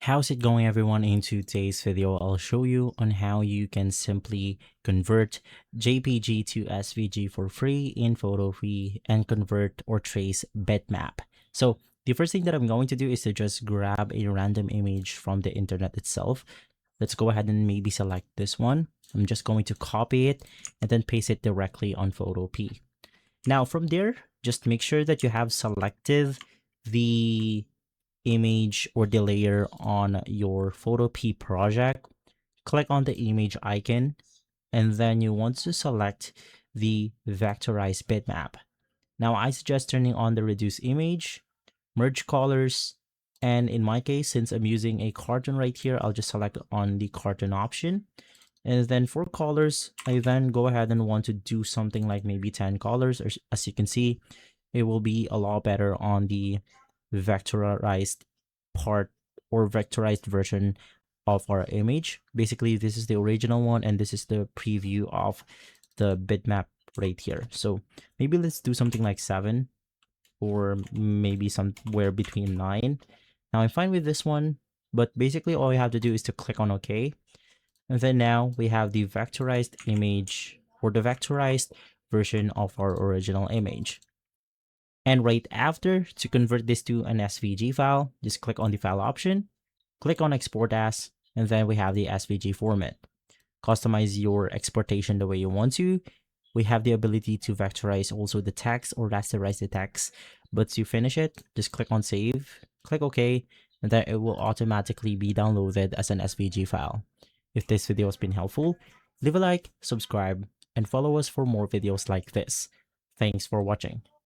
How's it going, everyone? In today's video, I'll show you on how you can simply convert JPG to SVG for free in Photopea and convert or trace Bitmap. So the first thing that I'm going to do is to just grab a random image from the internet itself. Let's go ahead and maybe select this one. I'm just going to copy it and then paste it directly on Photopea. Now from there, just make sure that you have selected the image or the layer on your Photopea project. Click on the image icon, and then you want to select the vectorized bitmap. Now I suggest turning on the reduce image, merge colors, and in my case, since I'm using a cartoon right here, I'll just select on the cartoon option. And then for colors, I then go ahead and want to do something like maybe 10 colors, or as you can see, it will be a lot better on the vectorized part or vectorized version of our image. Basically, this is the original one and this is the preview of the bitmap right here. So maybe let's do something like 7 or maybe somewhere between 9. Now I'm fine with this one, but basically all you have to do is to click on OK. And then now we have the vectorized image or the vectorized version of our original image. And right after, to convert this to an SVG file, just click on the file option, click on export as, and then we have the SVG format. Customize your exportation the way you want to. We have the ability to vectorize also the text or rasterize the text. But to finish it, just click on save, click OK, and then it will automatically be downloaded as an SVG file. If this video has been helpful, leave a like, subscribe, and follow us for more videos like this. Thanks for watching.